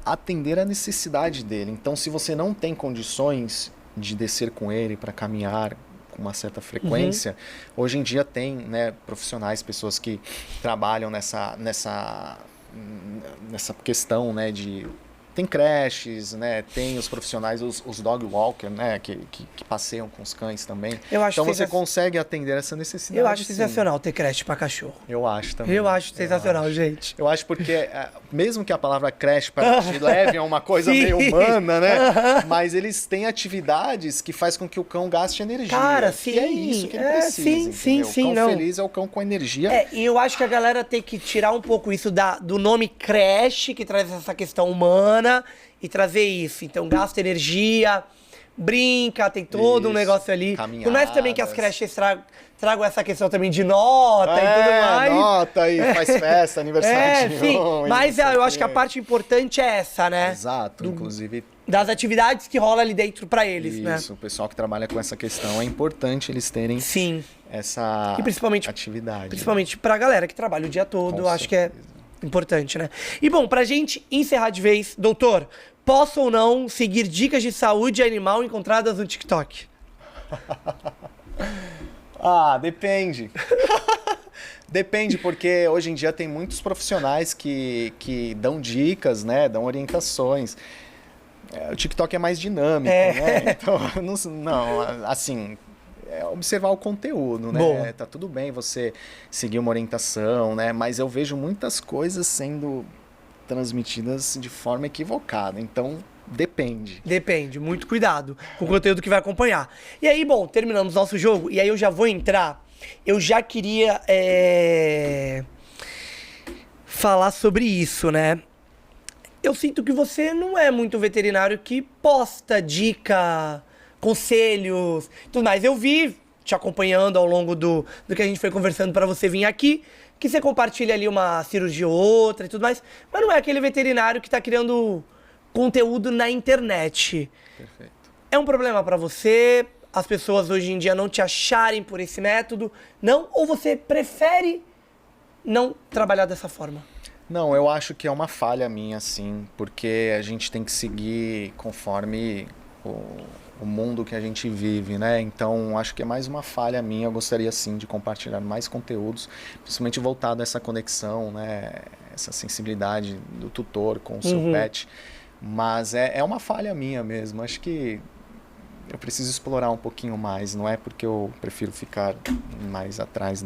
atender a necessidade dele. Então, se você não tem condições de descer com ele para caminhar com uma certa frequência, hoje em dia tem, né, profissionais, pessoas que trabalham nessa questão, né, tem creches, né, tem os profissionais, os dog walker, né, que passeiam com os cães também. Então você consegue atender essa necessidade. Eu acho sensacional ter creche para cachorro. Eu acho também. Eu acho sensacional, gente. Eu acho porque, mesmo que a palavra creche te leve a uma coisa meio humana, né, mas eles têm atividades que faz com que o cão gaste energia. Cara, sim. E é isso que ele precisa, sim. O cão feliz é o cão com energia. E eu acho que a galera tem que tirar um pouco isso do nome creche, que traz essa questão humana, e trazer isso. Então, gasta energia, brinca, tem todo um negócio ali. Por mais também que as creches tragam essa questão também de nota e tudo mais. Nota e faz festa, aniversário de sim. Mas eu acho que a parte importante é essa, né? Exato, inclusive... Das atividades que rola ali dentro pra eles, né? Isso, o pessoal que trabalha com essa questão, é importante eles terem essa atividade. Principalmente pra galera que trabalha o dia todo, eu acho que é importante, né? E bom, pra gente encerrar de vez, doutor, posso ou não seguir dicas de saúde animal encontradas no TikTok? Depende. Depende, porque hoje em dia tem muitos profissionais que dão dicas, né? Dão orientações. O TikTok é mais dinâmico, né? Então, assim... observar o conteúdo, né? Boa. Tá tudo bem você seguir uma orientação, né? Mas eu vejo muitas coisas sendo transmitidas de forma equivocada. Então, depende. Depende. Muito cuidado com o conteúdo que vai acompanhar. E aí, bom, terminamos nosso jogo. E aí eu já vou entrar. Eu já queria falar sobre isso, né? Eu sinto que você não é muito veterinário que posta dica... conselhos, tudo mais. Eu vi, te acompanhando ao longo do que a gente foi conversando para você vir aqui, que você compartilha ali uma cirurgia ou outra e tudo mais, mas não é aquele veterinário que tá criando conteúdo na internet. Perfeito. É um problema para você, as pessoas hoje em dia não te acharem por esse método, não? Ou você prefere não trabalhar dessa forma? Não, eu acho que é uma falha minha, sim, porque a gente tem que seguir conforme o mundo que a gente vive, né? Então, acho que é mais uma falha minha. Eu gostaria, sim, de compartilhar mais conteúdos, principalmente voltado a essa conexão, né? essa sensibilidade do tutor com o seu pet. Mas é uma falha minha mesmo. Acho que eu preciso explorar um pouquinho mais. Não é porque eu prefiro ficar mais atrás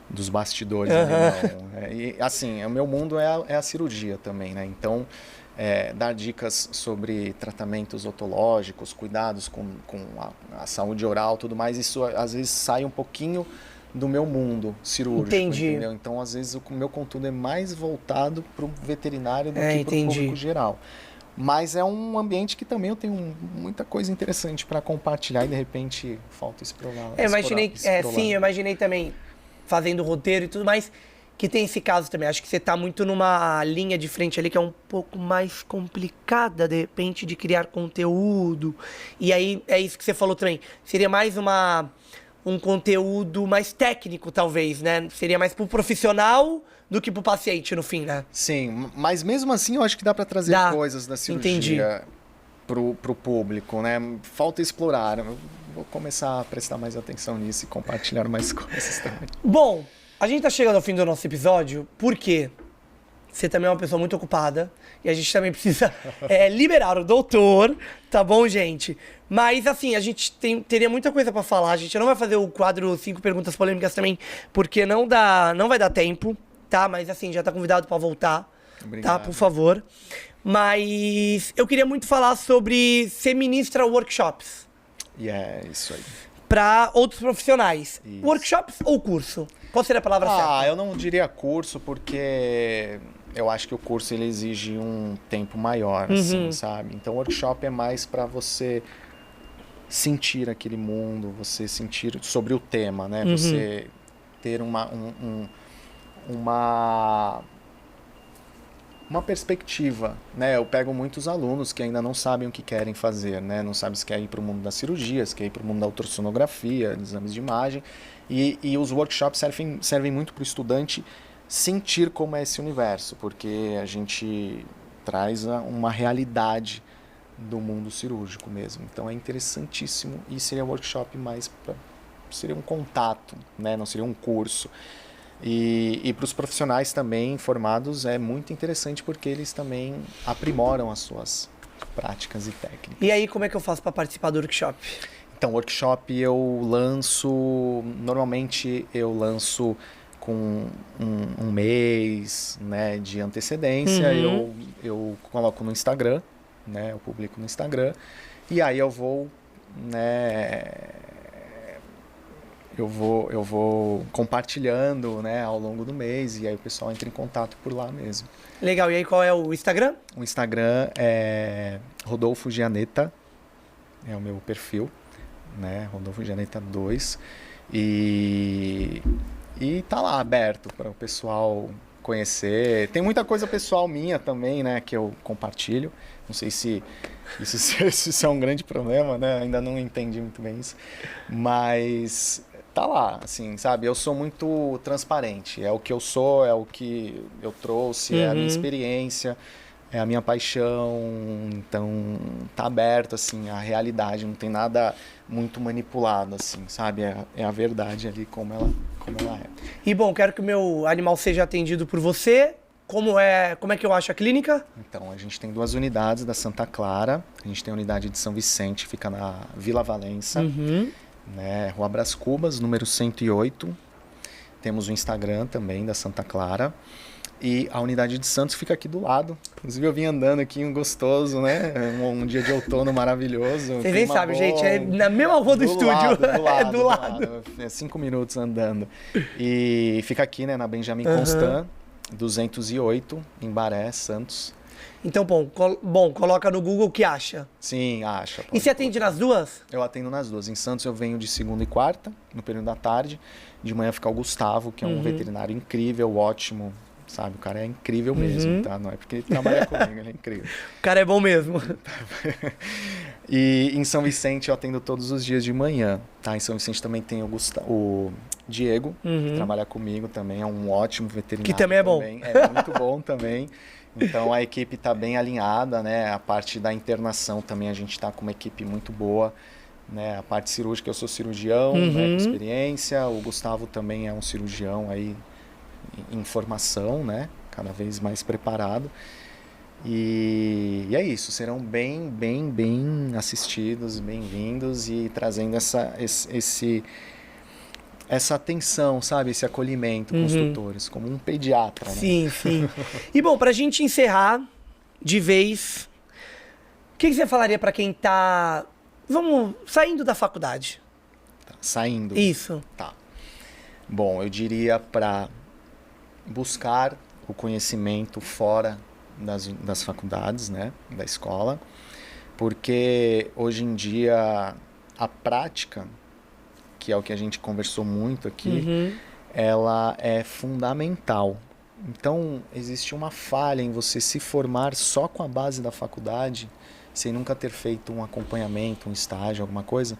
dos bastidores. Ali, não. E, assim, o meu mundo é a cirurgia também, né? Então, dar dicas sobre tratamentos otológicos, cuidados com a saúde oral, tudo mais, isso às vezes sai um pouquinho do meu mundo cirúrgico. Entendi. Entendeu? Então, às vezes, o meu conteúdo é mais voltado para o veterinário do que para o público geral. Mas é um ambiente que também eu tenho muita coisa interessante para compartilhar e, de repente, falta explorar. Eu imaginei também, fazendo roteiro e tudo mais, que tem esse caso também. Acho que você tá muito numa linha de frente ali que é um pouco mais complicada, de repente, de criar conteúdo. E aí, é isso que você falou também. Seria mais um conteúdo mais técnico, talvez, né? Seria mais pro profissional do que pro paciente, no fim, né? Sim, mas mesmo assim eu acho que dá para trazer coisas da cirurgia pro público, né? Falta explorar. Eu vou começar a prestar mais atenção nisso e compartilhar mais coisas também. Bom, a gente tá chegando ao fim do nosso episódio, porque você também é uma pessoa muito ocupada e a gente também precisa liberar o doutor, tá bom, gente? Mas, assim, a gente teria muita coisa pra falar. A gente não vai fazer o quadro 5 perguntas polêmicas também, porque não vai dar tempo, tá? Mas, assim, já tá convidado pra voltar, Obrigado. tá? Por favor. Mas eu queria muito falar sobre você ministra workshops. E é isso aí. Pra outros profissionais. Isso. Workshops ou curso? Qual seria a palavra certa? Eu não diria curso, porque eu acho que o curso ele exige um tempo maior, assim, sabe? Então, o workshop é mais para você sentir aquele mundo, você sentir sobre o tema, né? Você ter uma perspectiva, né? Eu pego muitos alunos que ainda não sabem o que querem fazer, né? Não sabem se quer ir para o mundo da cirurgia, se quer ir para o mundo da ultrassonografia, exames de imagem. E os workshops servem muito para o estudante sentir como é esse universo, porque a gente traz uma realidade do mundo cirúrgico mesmo. Então é interessantíssimo e seria um workshop mais seria um contato, né? Não seria um curso. E para os profissionais também formados é muito interessante porque eles também aprimoram as suas práticas e técnicas. E aí, como é que eu faço para participar do workshop? Então, workshop normalmente eu lanço com um mês, né, de antecedência. Eu coloco no Instagram, né, eu publico no Instagram, e aí eu vou, né, eu vou compartilhando, né, ao longo do mês, e aí o pessoal entra em contato por lá mesmo. Legal, e aí qual é o Instagram? O Instagram é Rodolfo Gianetta, é o meu perfil, né, Rodolfo Gianetta 2, e tá lá aberto para o pessoal conhecer. Tem muita coisa pessoal minha também, né, que eu compartilho. Não sei se isso é um grande problema, né? Ainda não entendi muito bem isso. Mas tá lá, assim, sabe? Eu sou muito transparente. É o que eu sou, é o que eu trouxe, é a minha experiência, é a minha paixão. Então tá aberto, assim, a realidade. Não tem nada muito manipulado, assim, sabe? É a verdade ali como ela é. E bom, quero que o meu animal seja atendido por você. Como é que eu acho a clínica? Então, a gente tem 2 unidades da Santa Clara. A gente tem a unidade de São Vicente, fica na Vila Valença, né? Rua Brás Cubas, número 108. Temos o Instagram também da Santa Clara. E a unidade de Santos fica aqui do lado. Inclusive, eu vim andando aqui, um gostoso, né? Um dia de outono maravilhoso. Vocês nem sabem, gente. É na mesma rua do estúdio. Do lado. É 5 minutos andando. E fica aqui, né? Na Benjamin Constant, 208, em Baré, Santos. Então, bom, coloca no Google o que acha. Sim, acha. E você atende nas duas? Eu atendo nas duas. Em Santos eu venho de segunda e quarta, no período da tarde. De manhã fica o Gustavo, que é um veterinário incrível, ótimo. Sabe, o cara é incrível mesmo, tá? Não é porque ele trabalha comigo, ele é incrível. O cara é bom mesmo. E em São Vicente eu atendo todos os dias de manhã, tá? Em São Vicente também tem o Diego, que trabalha comigo também, é um ótimo veterinário. Que também é bom. É muito bom também. Então a equipe está bem alinhada, né? A parte da internação também a gente está com uma equipe muito boa, né? A parte cirúrgica, eu sou cirurgião, né? Com experiência. O Gustavo também é um cirurgião aí em formação, né? Cada vez mais preparado. E é isso, serão bem assistidos, bem-vindos e trazendo essa atenção, sabe? Esse acolhimento com os tutores, como um pediatra, né? Sim, sim. E bom, pra gente encerrar de vez, o que você falaria pra quem tá, saindo da faculdade? Tá, saindo. Isso. Tá. Bom, eu diria para buscar o conhecimento fora das faculdades, né? Da escola, porque hoje em dia a prática, que é o que a gente conversou muito aqui, ela é fundamental. Então, existe uma falha em você se formar só com a base da faculdade, sem nunca ter feito um acompanhamento, um estágio, alguma coisa,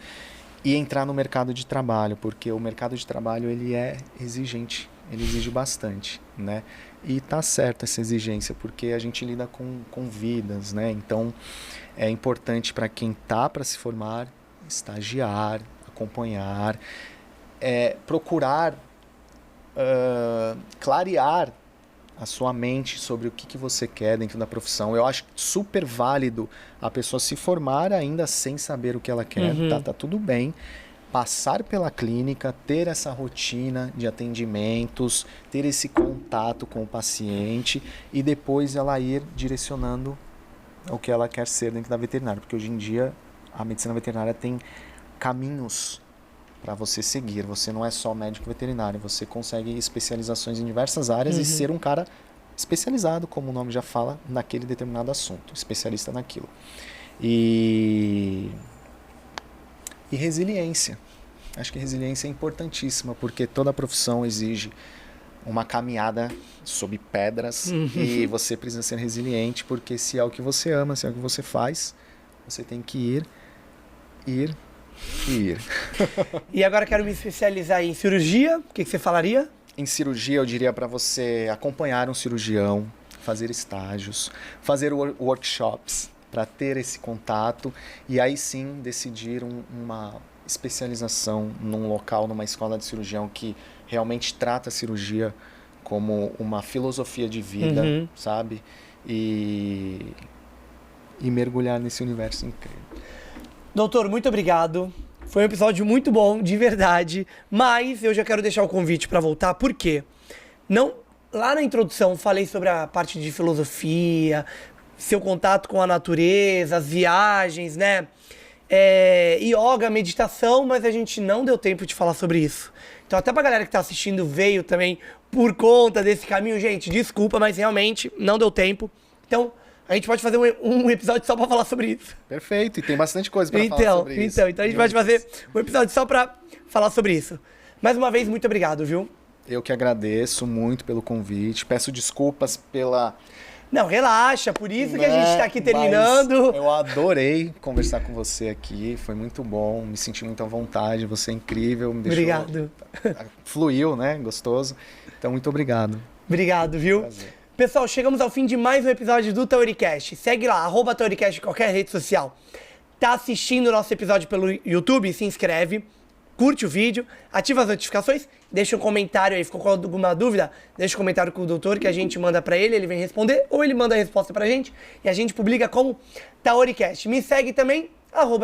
e entrar no mercado de trabalho, porque o mercado de trabalho ele é exigente, ele exige bastante, né? E tá certa essa exigência, porque a gente lida com vidas, né? Então, é importante para quem tá para se formar, estagiar, acompanhar, procurar clarear a sua mente sobre o que você quer dentro da profissão. Eu acho super válido a pessoa se formar ainda sem saber o que ela quer, tá tudo bem. Passar pela clínica, ter essa rotina de atendimentos, ter esse contato com o paciente e depois ela ir direcionando o que ela quer ser dentro da veterinária. Porque hoje em dia a medicina veterinária tem caminhos para você seguir. Você não é só médico veterinário, você consegue especializações em diversas áreas e ser um cara especializado, como o nome já fala, naquele determinado assunto, especialista naquilo. E resiliência. Acho que resiliência é importantíssima, porque toda profissão exige uma caminhada sob pedras e você precisa ser resiliente, porque se é o que você ama, se é o que você faz, você tem que ir. E agora quero me especializar em cirurgia. O que você falaria? Em cirurgia, eu diria para você acompanhar um cirurgião, fazer estágios, fazer workshops para ter esse contato e aí sim decidir uma especialização num local, numa escola de cirurgião que realmente trata a cirurgia como uma filosofia de vida, sabe? E mergulhar nesse universo incrível. Doutor, muito obrigado. Foi um episódio muito bom, de verdade. Mas eu já quero deixar o convite para voltar, por quê? Lá na introdução falei sobre a parte de filosofia, seu contato com a natureza, as viagens, né? Yoga, meditação, mas a gente não deu tempo de falar sobre isso. Então até pra galera que tá assistindo veio também por conta desse caminho. Gente, desculpa, mas realmente não deu tempo. Então a gente pode fazer um episódio só pra falar sobre isso. Perfeito, e tem bastante coisa pra falar sobre isso. Então a gente pode fazer um episódio só pra falar sobre isso. Mais uma vez, muito obrigado, viu? Eu que agradeço muito pelo convite. Peço desculpas pela... Não, relaxa, por isso que a gente tá aqui terminando. Eu adorei conversar com você aqui, foi muito bom, me senti muito à vontade, você é incrível, me deixou... Obrigado. Fluiu, né? Gostoso. Então, muito obrigado. Obrigado, viu? Prazer. Pessoal, chegamos ao fim de mais um episódio do Theorycast. Segue lá, @Theorycast em qualquer rede social. Tá assistindo o nosso episódio pelo YouTube? Se inscreve, curte o vídeo, ativa as notificações, deixa um comentário aí. Ficou com alguma dúvida? Deixa um comentário com o doutor que a gente manda pra ele vem responder, ou ele manda a resposta pra gente e a gente publica como Theorycast. Me segue também,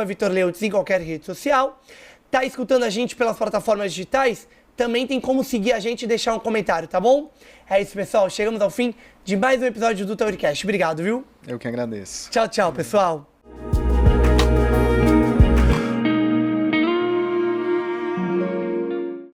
@VitorLeutz em qualquer rede social. Tá escutando a gente pelas plataformas digitais? Também tem como seguir a gente e deixar um comentário, tá bom? É isso, pessoal. Chegamos ao fim de mais um episódio do Theorycast. Obrigado, viu? Eu que agradeço. Tchau, tchau, pessoal.